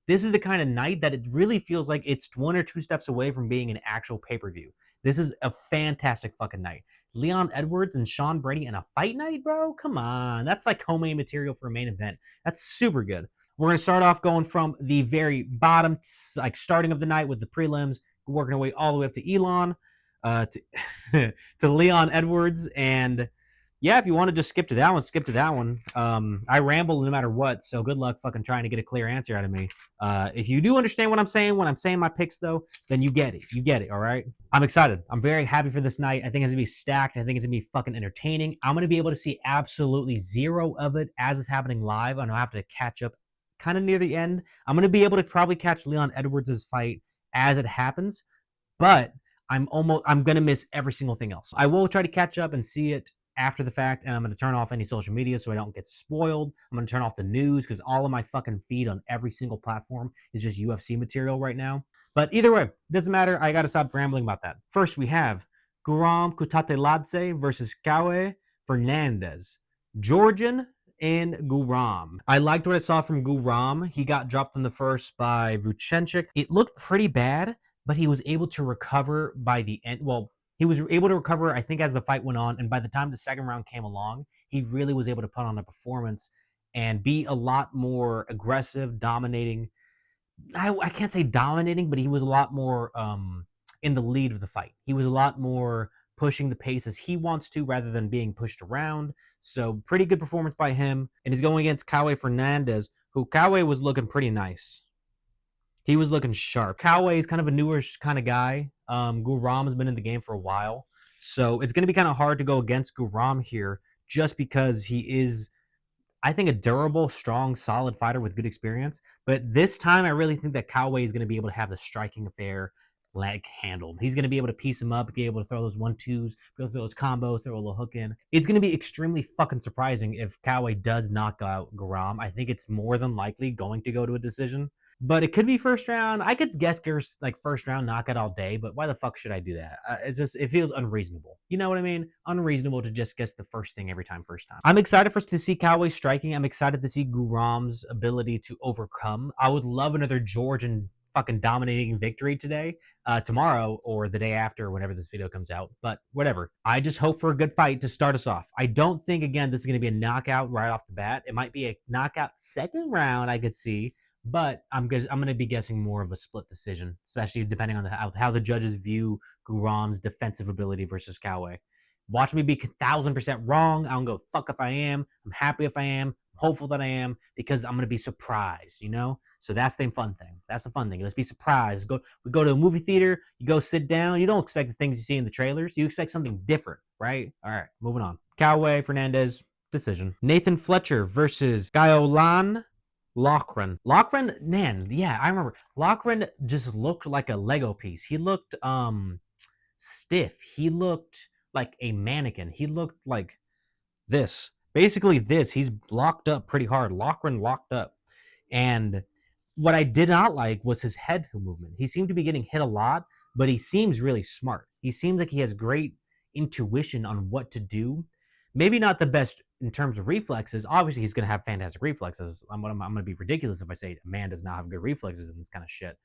This is the kind of night that it really feels like it's 1 or 2 steps away from being an actual pay-per-view. This is a fantastic fucking night. Leon Edwards and Sean Brady in a fight night, bro? Come on. That's like co-main material for a main event. That's super good. We're going to start off going from the very bottom, like starting of the night with the prelims, working our way all the way up to Elon, to Leon Edwards. And yeah, if you want to just skip to that one, skip to that one. I ramble no matter what, so good luck fucking trying to get a clear answer out of me. If you do understand what I'm saying when I'm saying my picks, though, then you get it. You get it, all right? I'm excited. I'm very happy for this night. I think it's going to be stacked. I think it's going to be fucking entertaining. I'm going to be able to see absolutely zero of it as it's happening live. And I'll have to catch up kind of near the end. I'm going to be able to probably catch Leon Edwards' fight as it happens, but I'm going to miss every single thing else. I will try to catch up and see it after the fact, and I'm going to turn off any social media so I don't get spoiled. I'm going to turn off the news because all of my fucking feed on every single platform is just UFC material right now. But either way, doesn't matter. I got to stop rambling about that. First, we have Guram Kutateladze versus Caolan Fernandez. Georgian and Guram. I liked what I saw from Guram. He got dropped in the first by Vucenic. It looked pretty bad, but he was able to recover by the end. Well, he was able to recover, I think, as the fight went on. And by the time the second round came along, he really was able to put on a performance and be a lot more aggressive, dominating. I can't say dominating, but he was a lot more in the lead of the fight. He was a lot more pushing the pace as he wants to rather than being pushed around. So pretty good performance by him. And he's going against Caolan Fernandez, who Caolan was looking pretty nice. He was looking sharp. Caolan is kind of a newer kind of guy. Guram has been in the game for a while. So it's going to be kind of hard to go against Guram here just because he is, I think, a durable, strong, solid fighter with good experience. But this time, I really think that Caolan is going to be able to have the striking affair leg handled. He's going to be able to piece him up, be able to throw those 1-2s, be able to throw those combos, throw a little hook in. It's going to be extremely fucking surprising if Caolan does knock out Guram. I think it's more than likely going to go to a decision. But it could be first round. I could guess like first round knockout all day, but why the fuck should I do that? It feels unreasonable. You know what I mean? Unreasonable to just guess the first thing every time, first time. I'm excited to see Caolan striking. I'm excited to see Guram's ability to overcome. I would love another Georgian fucking dominating victory today, tomorrow, or the day after, whenever this video comes out. But whatever. I just hope for a good fight to start us off. I don't think, again, this is going to be a knockout right off the bat. It might be a knockout second round, I could see. But I'm going to be guessing more of a split decision, especially depending on how the judges view Guram's defensive ability versus Caolan. Watch me be 1,000% wrong. I don't go fuck if I am. I'm happy if I am. I'm hopeful that I am because I'm going to be surprised, you know? So that's the fun thing. That's the fun thing. Let's be surprised. We go to a movie theater. You go sit down. You don't expect the things you see in the trailers. You expect something different, right? All right, moving on. Caolan Fernandez, decision. Nathan Fletcher versus Caolan Loughran. Loughran, man, yeah, I remember. Loughran just looked like a Lego piece. He looked stiff. He looked like a mannequin. He looked like this. Basically this. He's locked up pretty hard. Loughran locked up. And what I did not like was his head movement. He seemed to be getting hit a lot, but he seems really smart. He seems like he has great intuition on what to do. Maybe not the best in terms of reflexes. Obviously, he's going to have fantastic reflexes. I'm going to be ridiculous if I say a man does not have good reflexes in this kind of shit.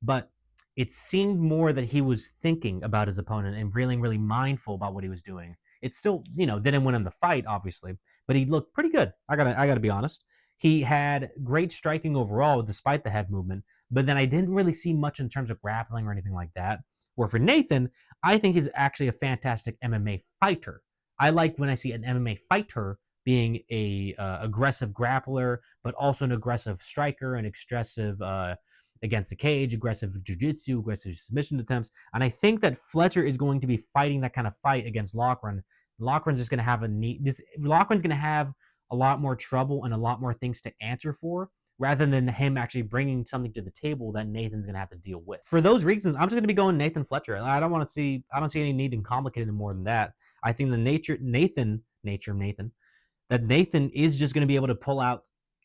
But it seemed more that he was thinking about his opponent and really, really mindful about what he was doing. It still, didn't win him the fight, obviously, but he looked pretty good. I gotta be honest. He had great striking overall, despite the head movement. But then I didn't really see much in terms of grappling or anything like that. Where for Nathan, I think he's actually a fantastic MMA fighter. I like when I see an MMA fighter being a aggressive grappler, but also an aggressive striker, an aggressive against the cage, aggressive jiu-jitsu, aggressive submission attempts. And I think that Fletcher is going to be fighting that kind of fight against Loughran. Loughran's just going to have Loughran's going to have a lot more trouble and a lot more things to answer for, rather than him actually bringing something to the table that Nathan's going to have to deal with. For those reasons, I'm just going to be going Nathan Fletcher. I don't see any need in complicating more than that. I think Nathan is just going to be able to pull out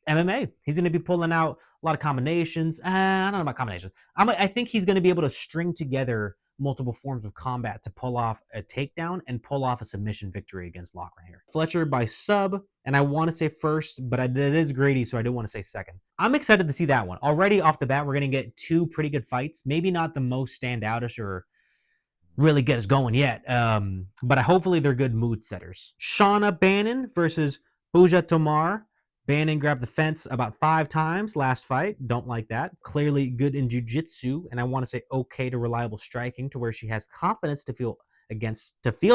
MMA. He's going to be pulling out a lot of combinations. I don't know about combinations. I think he's going to be able to string together multiple forms of combat to pull off a takedown and pull off a submission victory against Loughran here. Fletcher by sub, and I want to say first, but it is Grady, so I do want to say second. I'm excited to see that one. Already off the bat, we're going to get two pretty good fights. Maybe not the most standoutish or really get us going yet, but hopefully they're good mood setters. Shauna Bannon versus Puja Tomar. Bannon grabbed the fence about 5 times last fight. Don't like that. Clearly good in jiu-jitsu, and I want to say okay to reliable striking to where she has confidence to feel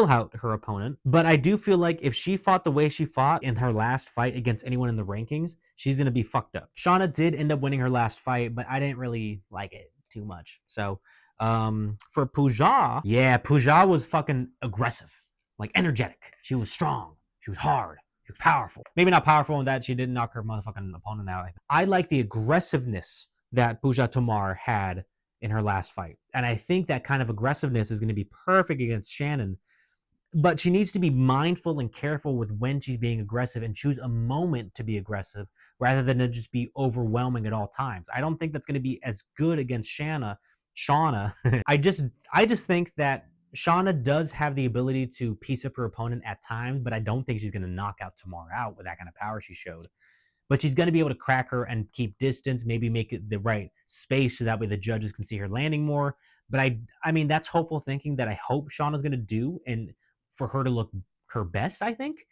out her opponent. But I do feel like if she fought the way she fought in her last fight against anyone in the rankings, she's going to be fucked up. Shauna did end up winning her last fight, but I didn't really like it too much. So for Puja, yeah, Puja was fucking aggressive, like energetic. She was strong. She was hard. She was powerful. Maybe not powerful in that she didn't knock her motherfucking opponent out. I like the aggressiveness that Puja Tomar had in her last fight. And I think that kind of aggressiveness is going to be perfect against Shannon. But she needs to be mindful and careful with when she's being aggressive and choose a moment to be aggressive rather than to just be overwhelming at all times. I don't think that's going to be as good against Shauna. I just think that Shauna does have the ability to piece up her opponent at times, but I don't think she's going to knock out Tamar out with that kind of power she showed. But she's going to be able to crack her and keep distance, maybe make it the right space so that way the judges can see her landing more. But I mean, that's hopeful thinking that I hope Shauna's going to do and for her to look her best, I think.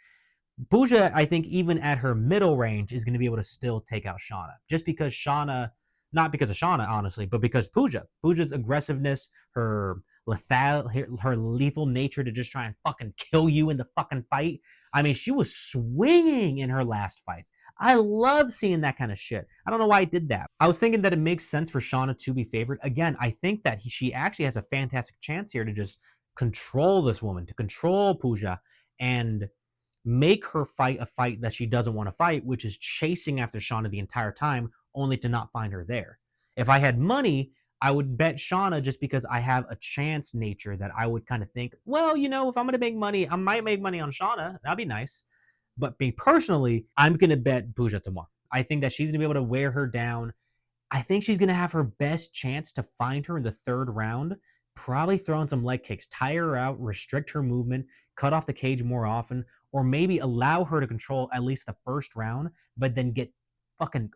Puja, I think even at her middle range, is going to be able to still take out Shauna. Just because Shauna, not because of Shauna, honestly, but because Puja's aggressiveness, her lethal nature to just try and fucking kill you in the fucking fight. I mean, she was swinging in her last fights. I love seeing that kind of shit. I don't know why I did that. I was thinking that it makes sense for Shauna to be favored. Again, I think that she actually has a fantastic chance here to just control this woman, to control Puja, and make her fight a fight that she doesn't want to fight, which is chasing after Shauna the entire time, only to not find her there. If I had money, I would bet Shauna just because I have a chance nature that I would kind of think, well, you know, if I'm going to make money, I might make money on Shauna. That'd be nice. But me personally, I'm going to bet Puja Tamar. I think that she's going to be able to wear her down. I think she's going to have her best chance to find her in the 3rd round, probably throwing some leg kicks, tire her out, restrict her movement, cut off the cage more often, or maybe allow her to control at least the 1st round, but then get fucking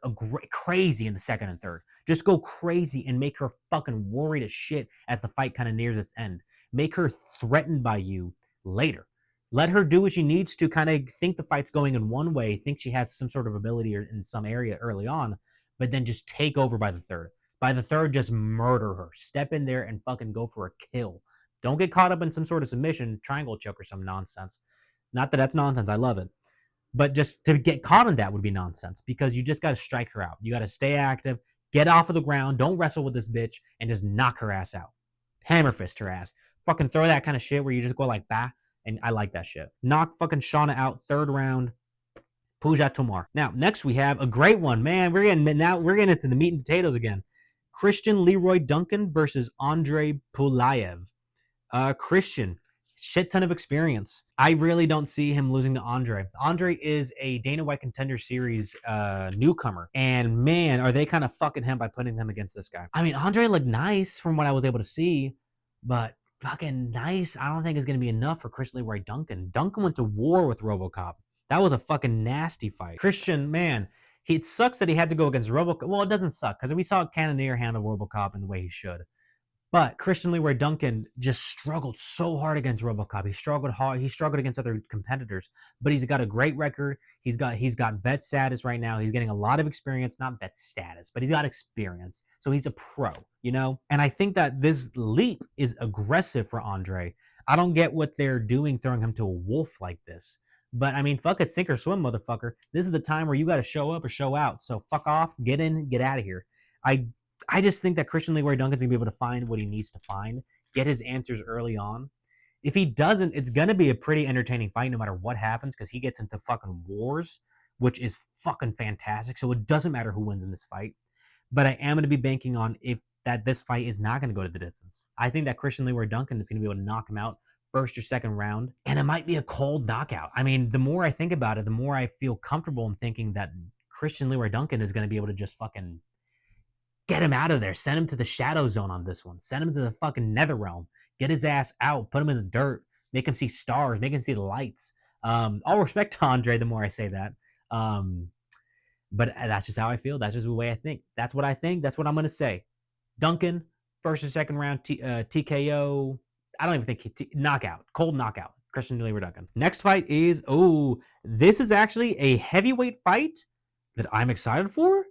crazy in the 2nd and 3rd. Just go crazy and make her fucking worried as shit as the fight kind of nears its end. Make her threatened by you later. Let her do what she needs to kind of think the fight's going in one way, think she has some sort of ability in some area early on, but then just take over by the 3rd. By the 3rd, just murder her. Step in there and fucking go for a kill. Don't get caught up in some sort of submission, triangle choke or some nonsense. Not that that's nonsense. I love it. But just to get caught in that would be nonsense because you just got to strike her out. You got to stay active, get off of the ground, don't wrestle with this bitch, and just knock her ass out. Hammer fist her ass. Fucking throw that kind of shit where you just go like that, and I like that shit. Knock fucking Shauna out, 3rd round. Puja Tomar. Now, next we have a great one. Man, we're getting into the meat and potatoes again. Christian Leroy Duncan versus Andrey Pulyaev. Christian, shit ton of experience. I really don't see him losing to Andrey. Andrey is a Dana White Contender Series newcomer. And man, are they kind of fucking him by putting him against this guy. I mean, Andrey looked nice from what I was able to see, but fucking nice, I don't think is going to be enough for Christian Leroy Duncan. Duncan went to war with RoboCop. That was a fucking nasty fight. Christian, man, it sucks that he had to go against RoboCop. Well, it doesn't suck because we saw Cannoneer handle RoboCop in the way he should. But Christian Leroy Duncan just struggled so hard against RoboCop. He struggled hard. He struggled against other competitors, but he's got a great record. He's got vet status right now. He's getting a lot of experience, not vet status, but he's got experience. So he's a pro, you know? And I think that this leap is aggressive for Andrey. I don't get what they're doing throwing him to a wolf like this. But I mean, fuck it, sink or swim, motherfucker. This is the time where you got to show up or show out. So fuck off, get in, get out of here. I just think that Christian Leroy Duncan's going to be able to find what he needs to find, get his answers early on. If he doesn't, it's going to be a pretty entertaining fight no matter what happens because he gets into fucking wars, which is fucking fantastic. So it doesn't matter who wins in this fight. But I am going to be banking on this fight is not going to go to the distance. I think that Christian Leroy Duncan is going to be able to knock him out 1st or 2nd round. And it might be a cold knockout. I mean, the more I think about it, the more I feel comfortable in thinking that Christian Leroy Duncan is going to be able to just fucking Get him out of there. Send him to the shadow zone on this one. Send him to the fucking nether realm. Get his ass out. Put him in the dirt. Make him see stars. Make him see the lights. All respect to Andrey the more I say that. But that's just how I feel. That's just the way I think. That's what I think. That's what I'm going to say. Duncan, first or second round TKO. I don't even think knockout. Cold knockout. Christian Leroy Duncan. Next fight is, this is actually a heavyweight fight that I'm excited for.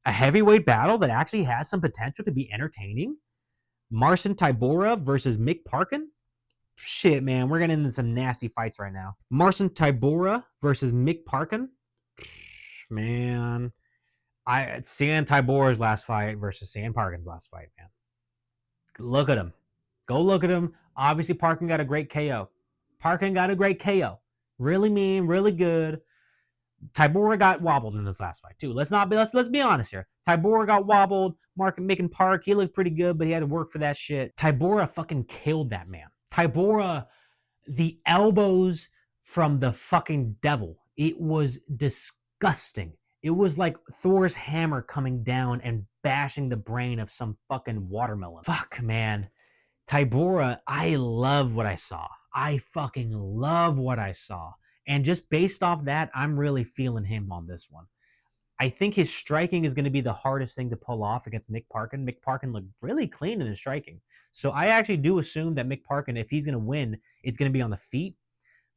A heavyweight battle that actually has some potential to be entertaining. Marcin Tybura versus Mick Parkin. Shit, man, we're getting into some nasty fights right now. Marcin Tybura versus Mick Parkin. Man, seeing Tybura's last fight versus seeing Parkin's last fight, man. Look at him. Go look at him. Obviously, Parkin got a great KO. Really mean, really good. Tybura got wobbled in this last fight too. Let's be honest here. Tybura got wobbled. Mick Park, he looked pretty good, but he had to work for that shit. Tybura fucking killed that man. Tybura, the elbows from the fucking devil. It was disgusting. It was like Thor's hammer coming down and bashing the brain of some fucking watermelon. Fuck, man. Tybura, I love what I saw. I fucking love what I saw. And just based off that, I'm really feeling him on this one. I think his striking is going to be the hardest thing to pull off against Mick Parkin. Mick Parkin looked really clean in his striking. So I actually do assume that Mick Parkin, if he's going to win, it's going to be on the feet.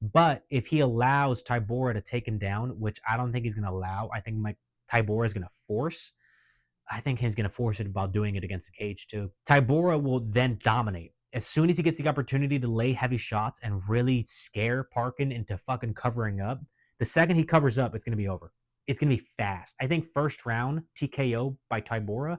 But if he allows Tybura to take him down, which I don't think he's going to allow, I think Tybura is going to force. I think he's going to force it while doing it against the cage too. Tybura will then dominate. As soon as he gets the opportunity to lay heavy shots and really scare Parkin into fucking covering up, the second he covers up, it's going to be over. It's going to be fast. I think first round TKO by Tybura,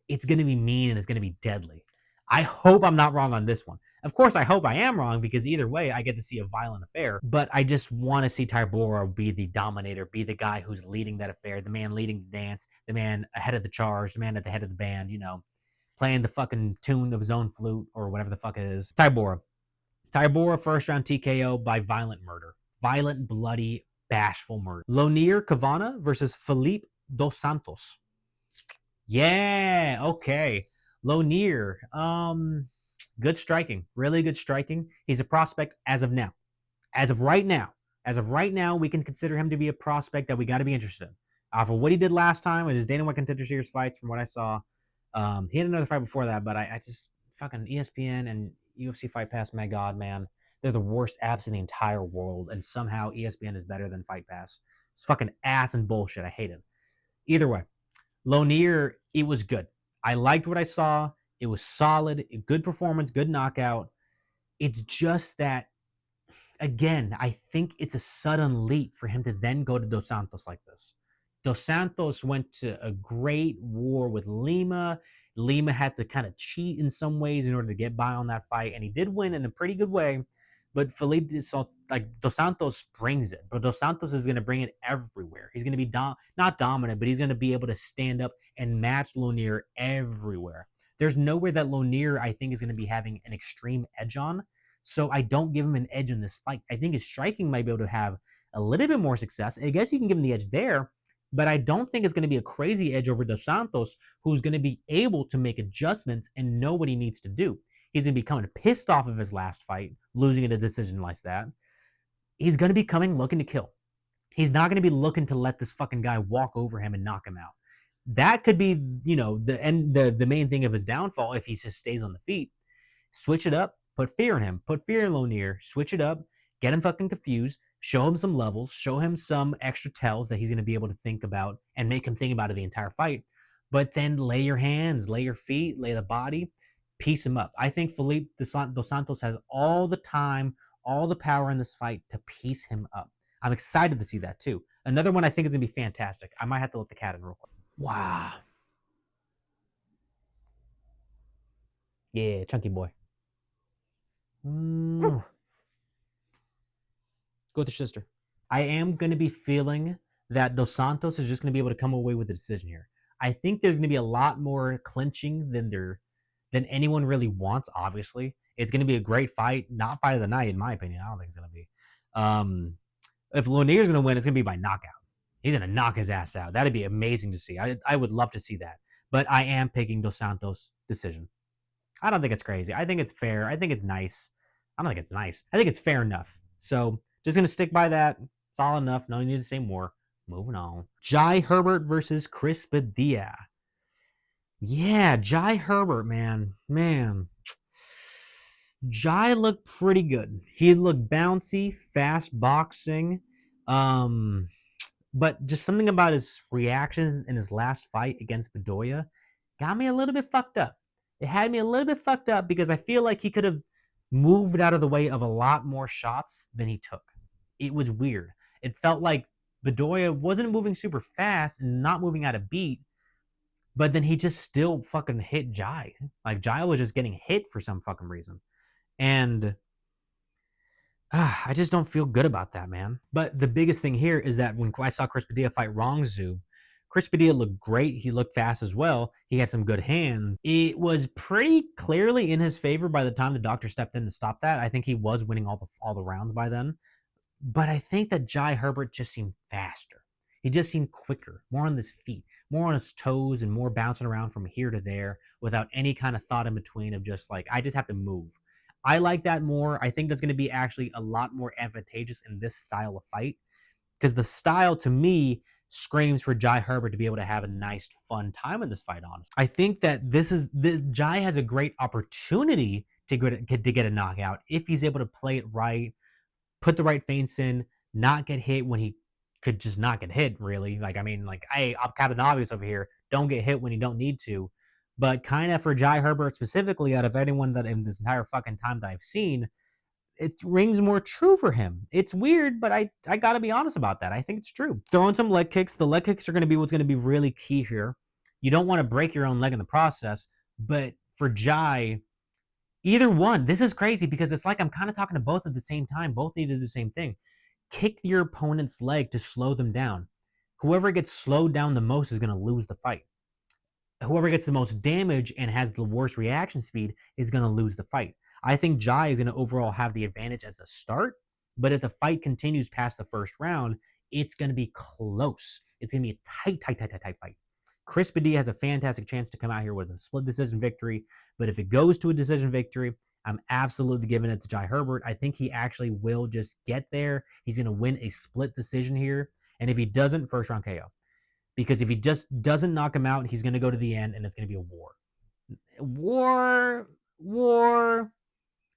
it's going to be mean and it's going to be deadly. I hope I'm not wrong on this one. Of course, I hope I am wrong because either way, I get to see a violent affair. But I just want to see Tybura be the dominator, be the guy who's leading that affair, the man leading the dance, the man ahead of the charge, the man at the head of the band, playing the fucking tune of his own flute or whatever the fuck it is. Tybura, first round TKO by violent murder. Violent, bloody, bashful murder. Loughran Kavanagh versus Felipe dos Santos. Yeah, okay. Loughran, good striking. Really good striking. He's a prospect as of now. As of right now, we can consider him to be a prospect that we got to be interested in. For what he did last time with his Dana White Contender Series fights, from what I saw, he had another fight before that, but I just fucking ESPN and UFC Fight Pass, my God, man. They're the worst apps in the entire world, and somehow ESPN is better than Fight Pass. It's fucking ass and bullshit. I hate it. Either way, Loughran, it was good. I liked what I saw. It was solid, good performance, good knockout. It's just that, again, I think it's a sudden leap for him to then go to Dos Santos like this. Dos Santos went to a great war with Lima. Lima had to kind of cheat in some ways in order to get by on that fight, and he did win in a pretty good way. But Felipe, Dos Santos brings it. But Dos Santos is going to bring it everywhere. He's going to be not dominant, but he's going to be able to stand up and match Loughran everywhere. There's nowhere that Loughran, I think, is going to be having an extreme edge on. So I don't give him an edge in this fight. I think his striking might be able to have a little bit more success. I guess you can give him the edge there, but I don't think it's going to be a crazy edge over Dos Santos, who's going to be able to make adjustments and know what he needs to do. He's going to be coming pissed off of his last fight, losing in a decision like that. He's going to be coming looking to kill. He's not going to be looking to let this fucking guy walk over him and knock him out. That could be, the main thing of his downfall if he just stays on the feet. Switch it up, put fear in him, put fear in Loughran, switch it up, get him fucking confused, show him some levels, show him some extra tells that he's going to be able to think about and make him think about it the entire fight. But then lay your hands, lay your feet, lay the body, piece him up. I think Felipe dos Santos has all the time, all the power in this fight to piece him up. I'm excited to see that too. Another one I think is going to be fantastic. I might have to let the cat in real quick. Wow. Yeah, chunky boy. Go with your sister. I am going to be feeling that Dos Santos is just going to be able to come away with a decision here. I think there's going to be a lot more clinching than anyone really wants, obviously. It's going to be a great fight. Not fight of the night, in my opinion. I don't think it's going to be. If Loughran is going to win, it's going to be by knockout. He's going to knock his ass out. That'd be amazing to see. I would love to see that. but I am picking Dos Santos decision. I don't think it's crazy. I think it's fair. I think it's nice. I don't think it's nice. I think it's fair enough. So just gonna stick by that. It's all enough. No need to say more. Moving on. Jai Herbert versus Chris Padilla. Yeah, Jai Herbert, man. Jai looked pretty good. He looked bouncy, fast boxing. But just something about his reactions in his last fight against Bedoya got me a little bit fucked up. It had me a little bit fucked up because I feel like he could have moved out of the way of a lot more shots than he took. It was weird. It felt like Bedoya wasn't moving super fast and not moving out of beat, but then he just still fucking hit Jai. Like Jai was just getting hit for some fucking reason. And I just don't feel good about that, man. But the biggest thing here is that when I saw Chris Padilla fight Rongzhu, Chris Padilla looked great. He looked fast as well. He had some good hands. It was pretty clearly in his favor by the time the doctor stepped in to stop that. I think he was winning all the rounds by then. But I think that Jai Herbert just seemed faster. He just seemed quicker, more on his feet, more on his toes, and more bouncing around from here to there without any kind of thought in between of just like, I just have to move. I like that more. I think that's going to be actually a lot more advantageous in this style of fight because the style to me screams for Jai Herbert to be able to have a nice, fun time in this fight, honestly. I think that Jai has a great opportunity to get a knockout if he's able to play it right, put the right feints in, not get hit when he could just not get hit, really. Like, I mean, like, hey, I'm kind of obvious over here. Don't get hit when you don't need to. But kind of for Jai Herbert specifically, out of anyone that in this entire fucking time that I've seen, it rings more true for him. It's weird, but I got to be honest about that. I think it's true. Throwing some leg kicks. The leg kicks are going to be what's going to be really key here. You don't want to break your own leg in the process. But for Jai, either one, this is crazy because it's like I'm kind of talking to both at the same time. Both need to do the same thing. Kick your opponent's leg to slow them down. Whoever gets slowed down the most is going to lose the fight. Whoever gets the most damage and has the worst reaction speed is going to lose the fight. I think Jai is going to overall have the advantage as a start, but if the fight continues past the first round, it's going to be close. It's going to be a tight fight. Chris Padilla has a fantastic chance to come out here with a split decision victory, but if it goes to a decision victory, I'm absolutely giving it to Jai Herbert. I think he actually will just get there. He's going to win a split decision here, and if he doesn't, first round KO. Because if he just doesn't knock him out, he's going to go to the end, and it's going to be a war.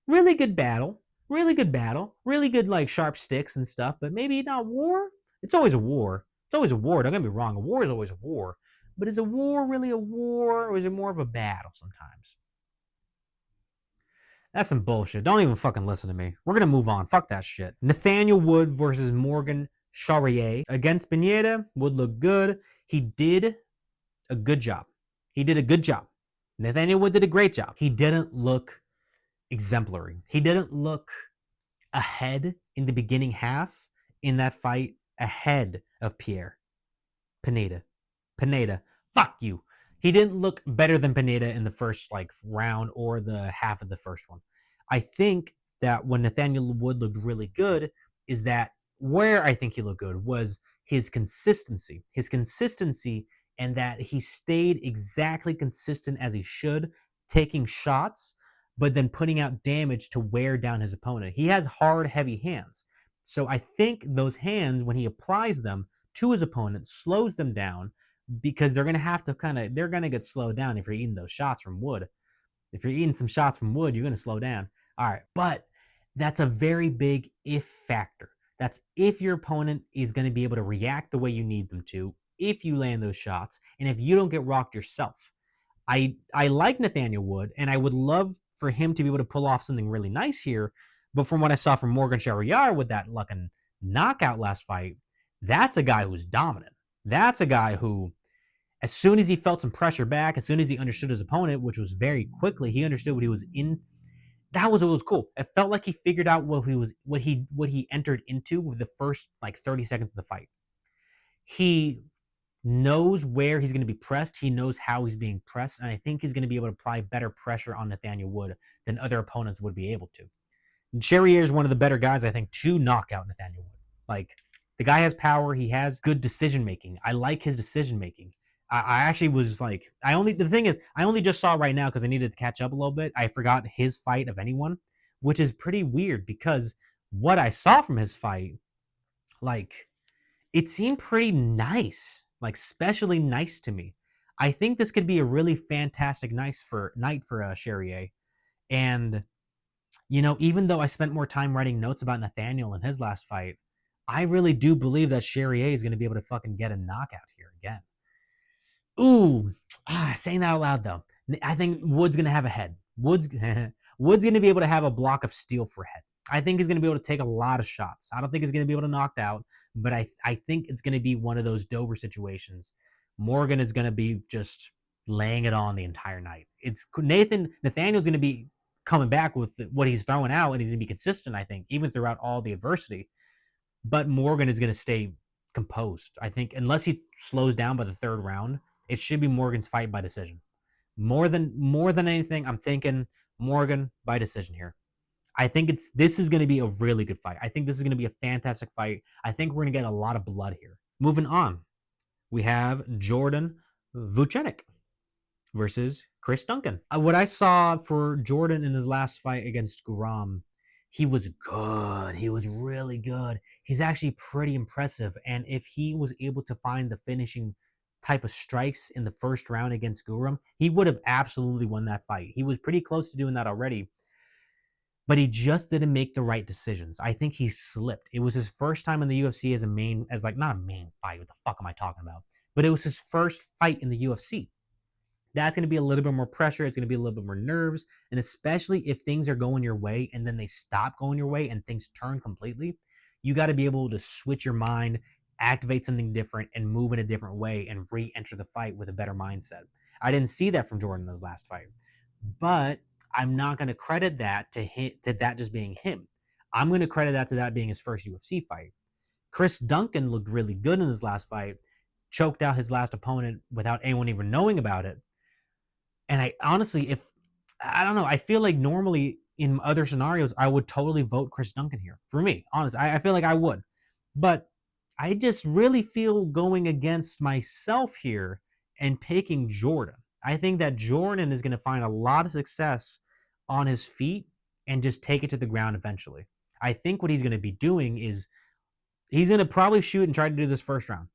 Really good battle. Really good, like, sharp sticks and stuff, but maybe not war? It's always a war. Don't get me wrong. A war is always a war. But is a war really a war, or is it more of a battle sometimes? That's some bullshit. Don't even fucking listen to me. We're going to move on. Fuck that shit. Nathaniel Wood versus Morgan Charriere. Against Pineda, Wood looked good. He did a good job. Nathaniel Wood did a great job. He didn't look exemplary. He didn't look ahead in the beginning half in that fight ahead of Pineda. Fuck you. He didn't look better than Pineda in the first round or the half of the first one. I think that when Nathaniel Wood looked really good is that where I think he looked good was his consistency. And that he stayed exactly consistent as he should, taking shots, but then putting out damage to wear down his opponent. He has hard, heavy hands. So I think those hands, when he applies them to his opponent, slows them down because they're going to get slowed down if you're eating those shots from Wood. If you're eating some shots from Wood, you're going to slow down. All right, but that's a very big if factor. That's if your opponent is going to be able to react the way you need them to, if you land those shots, and if you don't get rocked yourself. I like Nathaniel Wood, and I would love for him to be able to pull off something really nice here, but from what I saw from Morgan Charriere with that fucking knockout last fight, that's a guy who's dominant. That's a guy who, as soon as he felt some pressure back, as soon as he understood his opponent, which was very quickly, he understood what he was in. That was what was cool. It felt like he figured out what he entered into with the first 30 seconds of the fight. He knows where he's going to be pressed. He knows how he's being pressed, and I think he's going to be able to apply better pressure on Nathaniel Wood than other opponents would be able to. And Charriere is one of the better guys, I think, to knock out Nathaniel Wood. The guy has power. He has good decision making. I like his decision making. I actually was like, the thing is, I only just saw it right now because I needed to catch up a little bit. I forgot his fight of anyone, which is pretty weird because what I saw from his fight, like, it seemed pretty nice, like, specially nice to me. I think this could be a really fantastic night for Charriere. And, even though I spent more time writing notes about Nathaniel in his last fight, I really do believe that Charriere is going to be able to fucking get a knockout here again. Ooh, saying that out loud though, I think Wood's gonna have a head. Wood's gonna be able to have a block of steel for head. I think he's gonna be able to take a lot of shots. I don't think he's gonna be able to knock out, but I think it's gonna be one of those Dober situations. Morgan is gonna be just laying it on the entire night. It's Nathaniel's gonna be coming back with what he's throwing out, and he's gonna be consistent. I think even throughout all the adversity. But Morgan is gonna stay composed. I think unless he slows down by the third round, it should be Morgan's fight by decision. More than anything, I'm thinking Morgan by decision here. I think this is going to be a really good fight. I think this is going to be a fantastic fight. I think we're going to get a lot of blood here. Moving on, we have Jordan Vucenic versus Chris Duncan. What I saw for Jordan in his last fight against Guram, he was good. He was really good. He's actually pretty impressive. And if he was able to find the finishing type of strikes in the first round against Guram, he would have absolutely won that fight. He was pretty close to doing that already, but he just didn't make the right decisions. I think he slipped. It was his first time in the UFC not a main fight. What the fuck am I talking about? But it was his first fight in the UFC. That's going to be a little bit more pressure. It's going to be a little bit more nerves. And especially if things are going your way and then they stop going your way and things turn completely, you got to be able to switch your mind, activate something different, and move in a different way and re-enter the fight with a better mindset. I didn't see that from Jordan in his last fight. But I'm not going to credit that to that just being him. I'm going to credit that to that being his first UFC fight. Chris Duncan looked really good in his last fight, choked out his last opponent without anyone even knowing about it. And I honestly, I don't know, I feel like normally in other scenarios, I would totally vote Chris Duncan here. For me, honestly, I feel like I would. But I just really feel going against myself here and picking Jordan. I think that Jordan is going to find a lot of success on his feet and just take it to the ground eventually. I think what he's going to be doing is he's going to probably shoot and try to do this first round,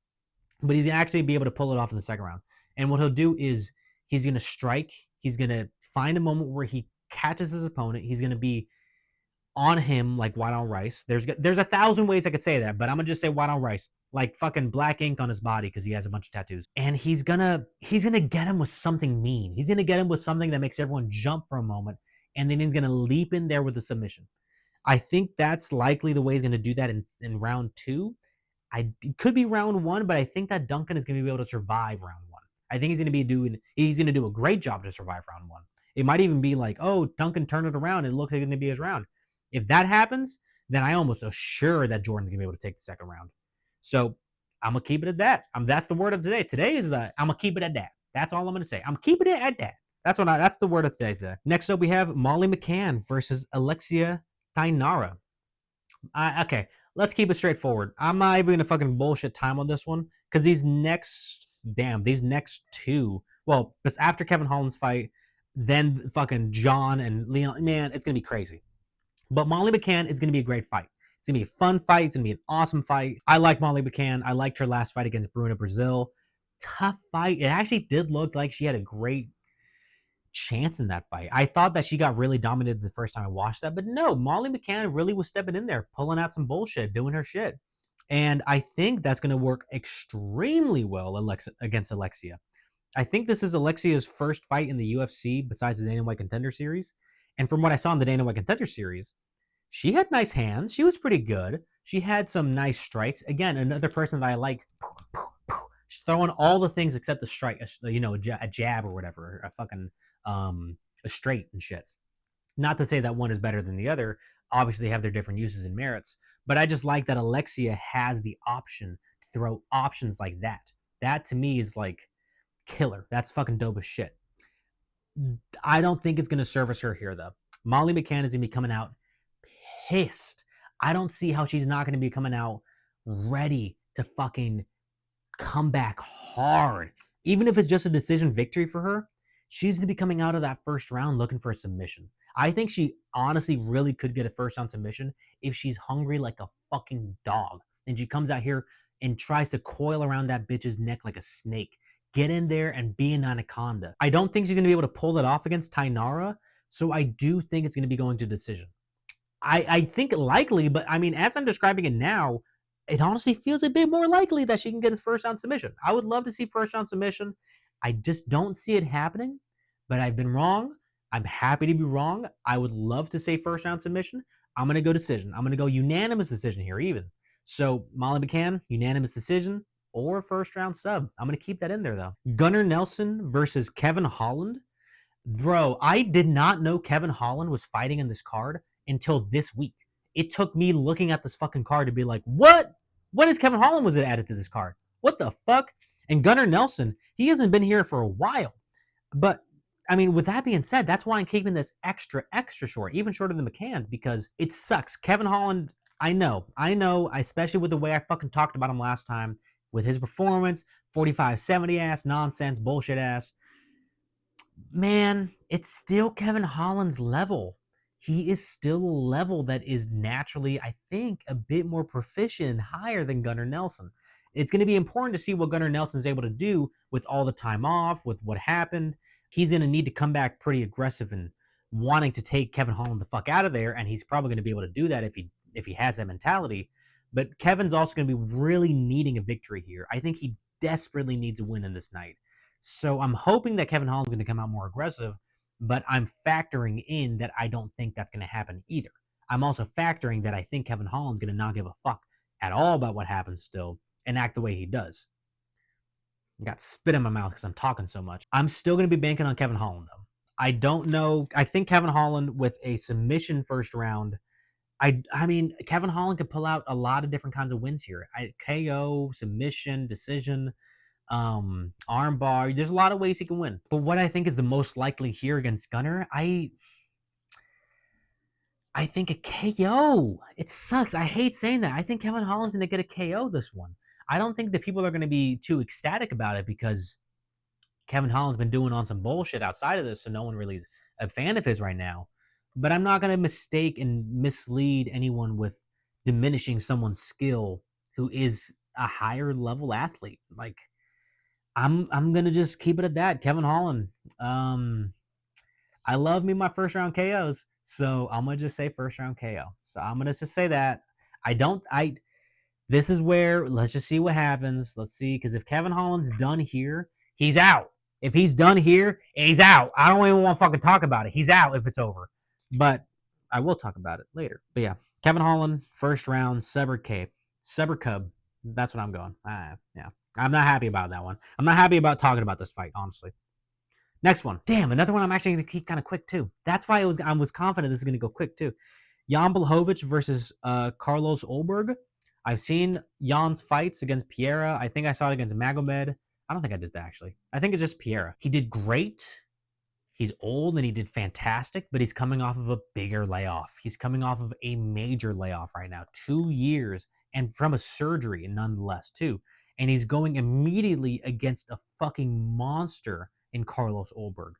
but he's going to actually be able to pull it off in the second round. And what he'll do is he's going to strike. He's going to find a moment where he catches his opponent. He's going to be on him like white on rice. There's 1,000 ways I could say that, but I'm gonna just say white on rice, like fucking black ink on his body because he has a bunch of tattoos. And he's gonna get him with something mean. He's gonna get him with something that makes everyone jump for a moment, and then he's gonna leap in there with a submission. I think that's likely the way he's gonna do that in round two. It could be round one, but I think that Duncan is gonna be able to survive round one. I think he's gonna do a great job to survive round one. It might even be like, oh, Duncan turned it around. It looks like it's gonna be his round. If that happens, then I almost assure that Jordan's gonna be able to take the second round. So I'm gonna keep it at that. That's the word of today. Today is I'm gonna keep it at that. That's all I'm gonna say. I'm keeping it at that. That's the word of today. Next up, we have Molly Mccann versus Alexia Thainara. Okay, let's keep it straightforward. I'm not even gonna fucking bullshit time on this one because these next two. Well, it's after Kevin Holland's fight, then fucking John and Leon. Man, it's gonna be crazy. But Molly Mccann is going to be a great fight. It's going to be a fun fight. It's going to be an awesome fight. I like Molly Mccann. I liked her last fight against Bruna Brazil. Tough fight. It actually did look like she had a great chance in that fight. I thought that she got really dominated the first time I watched that, but no, Molly Mccann really was stepping in there, pulling out some bullshit, doing her shit. And I think that's going to work extremely well against Alexia. I think this is Alexia's first fight in the UFC besides the Dana White Contender Series. And from what I saw in the Dana White Contender Series, she had nice hands. She was pretty good. She had some nice strikes. Again, another person that I like. She's throwing all the things except the strike, a jab or whatever, a fucking a straight and shit. Not to say that one is better than the other. Obviously, they have their different uses and merits. But I just like that Alexia has the option to throw options like that. That to me is like killer. That's fucking dope as shit. I don't think it's going to service her here, though. Molly Mccann is going to be coming out pissed. I don't see how she's not going to be coming out ready to fucking come back hard Even if it's just a decision victory for her, she's going to be coming out of that first round looking for a submission. I think she honestly really could get a first round submission if she's hungry like a fucking dog. And she comes out here and tries to coil around that bitch's neck like a snake. Get in there and be an anaconda. I don't think she's going to be able to pull that off against Thainara. So I do think it's going to be going to decision. I think likely, but I mean, as I'm describing it now, it honestly feels a bit more likely that she can get a first round submission. I would love to see first round submission. I just don't see it happening, but I've been wrong. I'm happy to be wrong. I would love to say first round submission. I'm going to go decision. I'm going to go unanimous decision here, even. So, Molly Mccann, unanimous decision or first round sub. I'm going to keep that in there, though. Gunnar Nelson versus Kevin Holland. Bro, I did not know Kevin Holland was fighting in this card until this week. It took me looking at this fucking card to be like, what? What is Kevin Holland was added to this card? What the fuck? And Gunnar Nelson, he hasn't been here for a while. But, I mean, with that being said, that's why I'm keeping this extra short, even shorter than McCann's, because it sucks. Kevin Holland, I know, especially with the way I fucking talked about him last time, with his performance, 45-70 ass, nonsense, bullshit ass. Man, it's still Kevin Holland's level. He is still a level that is naturally, I think, a bit more proficient and higher than Gunnar Nelson. It's going to be important to see what Gunnar Nelson is able to do with all the time off, with what happened. He's going to need to come back pretty aggressive and wanting to take Kevin Holland the fuck out of there, and he's probably going to be able to do that if he has that mentality. But Kevin's also going to be really needing a victory here. I think he desperately needs a win in this night. So I'm hoping that Kevin Holland's going to come out more aggressive, but I'm factoring in that I don't think that's going to happen either. I'm also factoring that I think Kevin Holland's going to not give a fuck at all about what happens still and act the way he does. I got spit in my mouth because I'm talking so much. I'm still going to be banking on Kevin Holland, though. I don't know. I think Kevin Holland with a submission first round. I mean, Kevin Holland could pull out a lot of different kinds of wins here. KO, submission, decision, armbar. There's a lot of ways he can win. But what I think is the most likely here against Gunnar, I think a KO. It sucks. I hate saying that. I think Kevin Holland's going to get a KO this one. I don't think that people are going to be too ecstatic about it because Kevin Holland's been doing on some bullshit outside of this, so no one really is a fan of his right now. But I'm not going to mistake and mislead anyone with diminishing someone's skill who is a higher level athlete. Like, I'm going to just keep it at that. Kevin Holland. I love me my first round KOs, so I'm going to just say first round KO. So I'm going to just say that. This is where, let's just see what happens. Let's see, because if Kevin Holland's done here, he's out. If he's done here, he's out. I don't even want to fucking talk about it. He's out if it's over. But I will talk about it later. But yeah, Kevin Holland, first round, Sever Cub. That's what I'm going. Yeah. I'm not happy about that one. I'm not happy about talking about this fight, honestly. Next one. Damn, another one I'm actually going to keep kind of quick, too. That's why I was confident this is going to go quick, too. Jan Blachowicz versus Carlos Ulberg. I've seen Jan's fights against Pereira. I think I saw it against Magomed. I don't think I did that, actually. I think it's just Pereira. He did great. He's old and he did fantastic, but he's coming off of a bigger layoff. He's coming off of a major layoff right now. 2 years and from a surgery nonetheless, too. And he's going immediately against a fucking monster in Carlos Ulberg.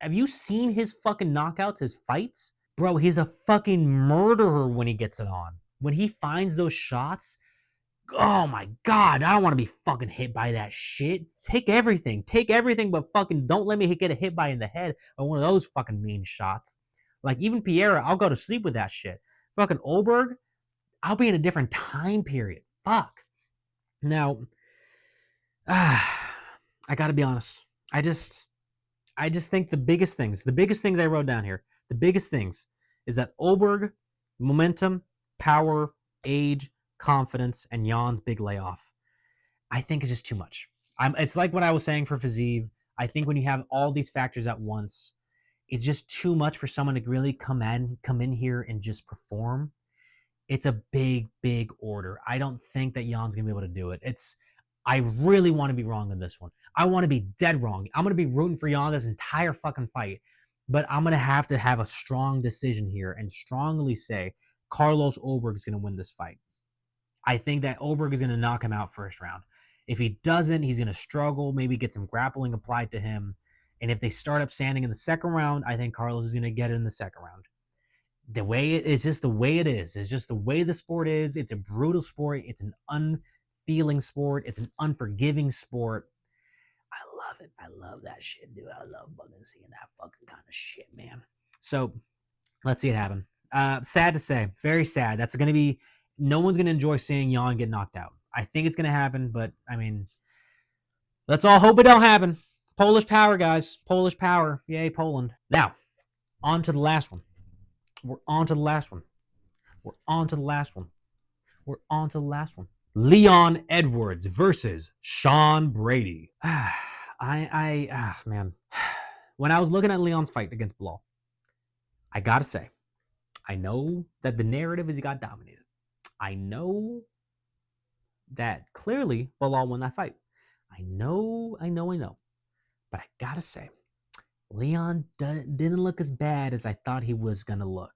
Have you seen his fucking knockouts, his fights? Bro, he's a fucking murderer when he gets it on. When he finds those shots, oh my God, I don't want to be fucking hit by that shit. Take everything, but fucking don't let me get a hit by in the head by one of those fucking mean shots. Like even Pereira, I'll go to sleep with that shit. Fucking Ulberg, I'll be in a different time period. Fuck. Now, I gotta be honest. I just think the biggest things I wrote down here, the biggest things is that Ulberg, momentum, power, age, confidence, and Jan's big layoff, I think is just too much. It's like what I was saying for Fiziev. I think when you have all these factors at once, it's just too much for someone to really come in here and just perform. It's a big, big order. I don't think that Jan's going to be able to do it. I really want to be wrong in this one. I want to be dead wrong. I'm going to be rooting for Jan this entire fucking fight. But I'm going to have a strong decision here and strongly say Carlos Ulberg is going to win this fight. I think that Ulberg is going to knock him out first round. If he doesn't, he's going to struggle, maybe get some grappling applied to him. And if they start up standing in the second round, I think Carlos is going to get it in the second round. The way it is, just the way it is. It's just the way the sport is. It's a brutal sport. It's an unfeeling sport. It's an unforgiving sport. I love it. I love that shit, dude. I love fucking seeing that fucking kind of shit, man. So let's see it happen. Sad to say. Very sad. That's going to be, no one's going to enjoy seeing Jan get knocked out. I think it's going to happen, but I mean, let's all hope it don't happen. Polish power, guys. Polish power. Yay, Poland. Now, on to the last one. We're on to the last one. We're on to the last one. We're on to the last one. Leon Edwards versus Sean Brady. Man. When I was looking at Leon's fight against Bilal, I gotta say, I know that the narrative is he got dominated. I know that clearly Bilal won that fight. I know. But I gotta say, Leon didn't look as bad as I thought he was gonna look.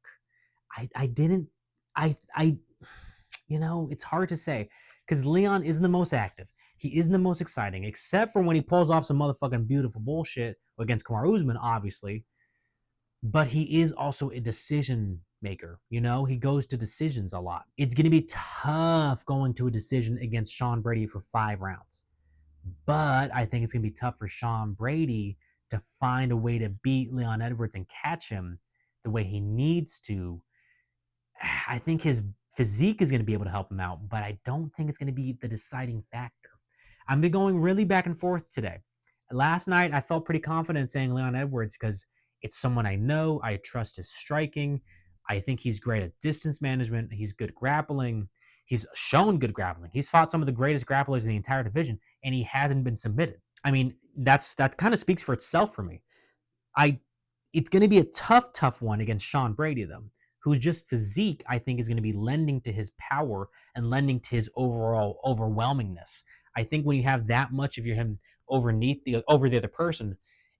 It's hard to say because Leon isn't the most active. He isn't the most exciting, except for when he pulls off some motherfucking beautiful bullshit against Kamaru Usman, obviously. But he is also a decision maker. He goes to decisions a lot. It's going to be tough going to a decision against Sean Brady for 5 rounds. But I think it's going to be tough for Sean Brady to find a way to beat Leon Edwards and catch him the way he needs to. I think his physique is going to be able to help him out, but I don't think it's going to be the deciding factor. I've been going really back and forth today. Last night, I felt pretty confident saying Leon Edwards because it's someone I know. I trust his striking. I think he's great at distance management. He's good grappling. He's shown good grappling. He's fought some of the greatest grapplers in the entire division, and he hasn't been submitted. I mean, that kind of speaks for itself for me. It's going to be a tough one against Sean Brady, though, whose just physique, I think, is going to be lending to his power and lending to his overall overwhelmingness. I think when you have that much of him over the other person,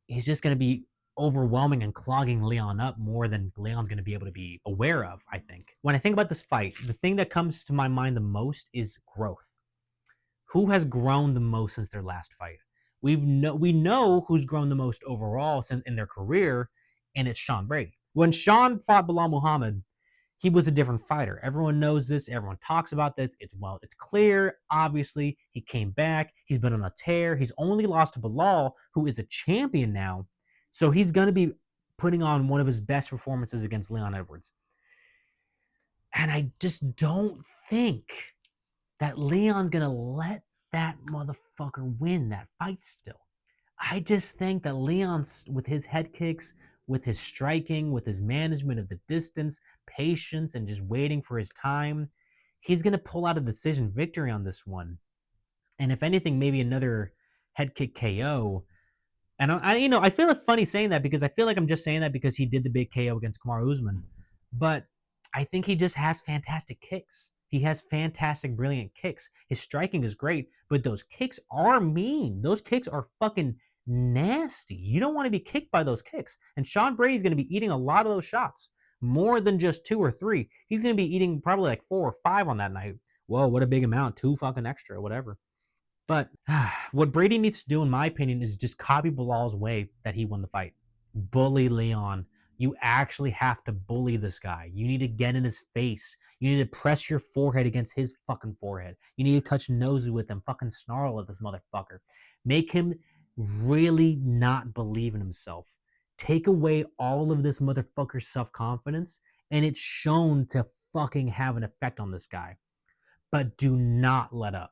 he's just going to be overwhelming and clogging Leon up more than Leon's going to be able to be aware of, I think. When I think about this fight, the thing that comes to my mind the most is growth. Who has grown the most since their last fight? We know who's grown the most overall since in their career, and it's Sean Brady. When Sean fought Bilal Muhammad, he was a different fighter. Everyone knows this. Everyone talks about this. It's clear. Obviously, he came back. He's been on a tear. He's only lost to Bilal, who is a champion now. So he's going to be putting on one of his best performances against Leon Edwards. And I just don't think that Leon's going to let that motherfucker win that fight still. I just think that Leon's, with his head kicks, with his striking, with his management of the distance, patience, and just waiting for his time, he's going to pull out a decision victory on this one. And if anything, maybe another head kick KO. And I feel it funny saying that because I feel like I'm just saying that because he did the big KO against Kamaru Usman. But I think he just has fantastic kicks. He has fantastic, brilliant kicks. His striking is great, but those kicks are mean. Those kicks are fucking nasty. You don't want to be kicked by those kicks. And Sean Brady's going to be eating a lot of those shots. More than just 2 or 3. He's going to be eating probably like 4 or 5 on that night. Whoa, what a big amount. 2 fucking extra, whatever. But what Brady needs to do, in my opinion, is just copy Bilal's way that he won the fight. Bully Leon. You actually have to bully this guy. You need to get in his face. You need to press your forehead against his fucking forehead. You need to touch noses with him. Fucking snarl at this motherfucker. Make him really not believe in himself. Take away all of this motherfucker's self-confidence, and it's shown to fucking have an effect on this guy. But do not let up.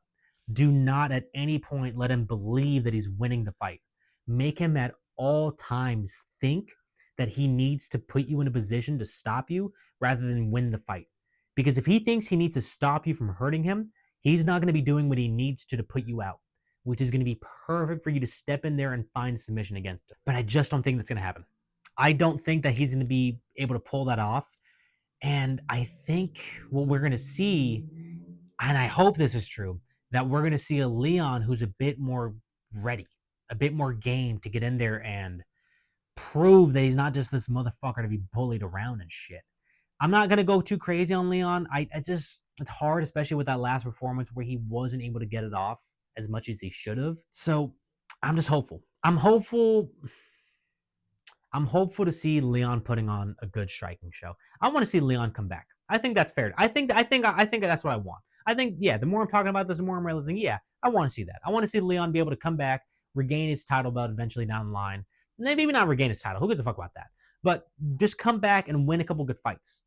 Do not at any point let him believe that he's winning the fight. Make him at all times think that he needs to put you in a position to stop you rather than win the fight. Because if he thinks he needs to stop you from hurting him, he's not going to be doing what he needs to put you out, which is going to be perfect for you to step in there and find submission against him. But I just don't think that's going to happen. I don't think that he's going to be able to pull that off. And I think what we're going to see, and I hope this is true, that we're going to see a Leon who's a bit more ready, a bit more game to get in there and prove that he's not just this motherfucker to be bullied around and shit. I'm not going to go too crazy on Leon. It's hard, especially with that last performance where he wasn't able to get it off. as much as he should have. So I'm just hopeful. I'm hopeful to see Leon putting on a good striking show. I want to see Leon come back. I think that's fair. I think that's what I want. I think, yeah, the more I'm talking about this, the more I'm realizing, yeah, I want to see that. I want to see Leon be able to come back, regain his title belt eventually down the line. Maybe not regain his title. Who gives a fuck about that? But just come back and win a couple good fights.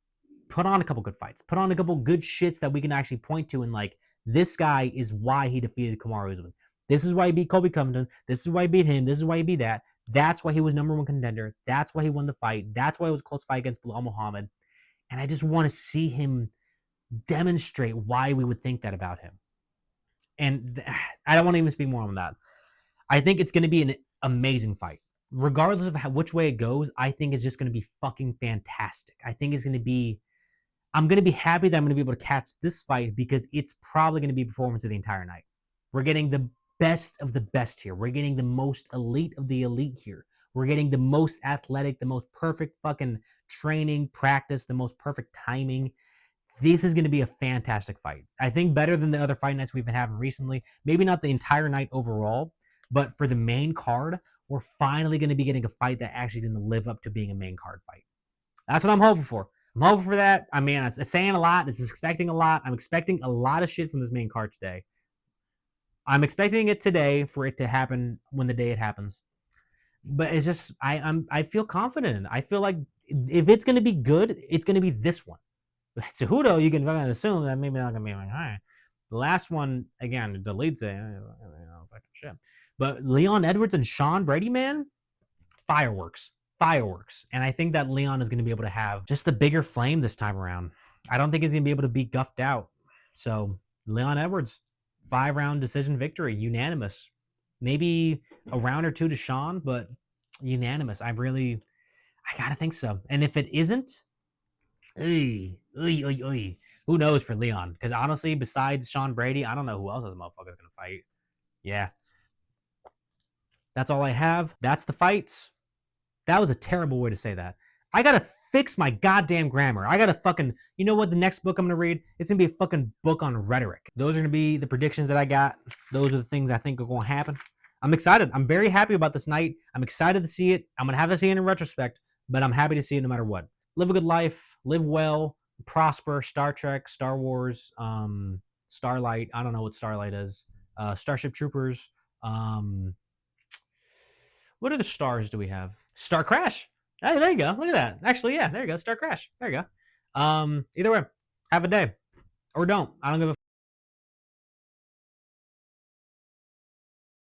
Put on a couple good fights. Put on a couple good shits that we can actually point to and like, this guy is why he defeated Kamaru Usman. This is why he beat Colby Covington. This is why he beat him. This is why he beat that. That's why he was number one contender. That's why he won the fight. That's why it was a close fight against Bilal Muhammad. And I just want to see him demonstrate why we would think that about him. And I don't want to even speak more on that. I think it's going to be an amazing fight. Regardless of which way it goes, I think it's just going to be fucking fantastic. I think it's going to be... I'm going to be happy that I'm going to be able to catch this fight because it's probably going to be performance of the entire night. We're getting the best of the best here. We're getting the most elite of the elite here. We're getting the most athletic, the most perfect fucking training, practice, the most perfect timing. This is going to be a fantastic fight. I think better than the other fight nights we've been having recently. Maybe not the entire night overall, but for the main card, we're finally going to be getting a fight that actually going to live up to being a main card fight. That's what I'm hoping for. I'm hoping for that. I mean, it's saying a lot. It's expecting a lot. I'm expecting a lot of shit from this main card today. I'm expecting it today for it to happen when the day it happens. But it's just, I feel confident. I feel like if it's going to be good, it's going to be this one. Cejudo, you can fucking assume that maybe not going to be like, all right. The last one, again, the lead say, fucking shit. But Leon Edwards and Sean Brady, man, fireworks. And I think that Leon is going to be able to have just a bigger flame this time around. I don't think he's going to be able to be guffed out. So Leon Edwards, 5-round decision victory, unanimous. Maybe a round or two to Sean, but unanimous. I gotta think so. And if it isn't, who knows for Leon? Because honestly, besides Sean Brady, I don't know who else this motherfucker's gonna fight. Yeah. That's all I have. That's the fights. That was a terrible way to say that. I gotta fix my goddamn grammar. I gotta fucking, you know what the next book I'm gonna read? It's gonna be a fucking book on rhetoric. Those are gonna be the predictions that I got. Those are the things I think are gonna happen. I'm excited. I'm very happy about this night. I'm excited to see it. I'm gonna have to see it in retrospect, but I'm happy to see it no matter what. Live a good life, live well, prosper. Star Trek, Star Wars, Starlight. I don't know what Starlight is. Starship Troopers. What other stars do we have? Star Crash. Hey, there you go. Look at that. Actually, yeah, there you go. Star Crash. There you go. Either way, have a day. Or don't. I don't give a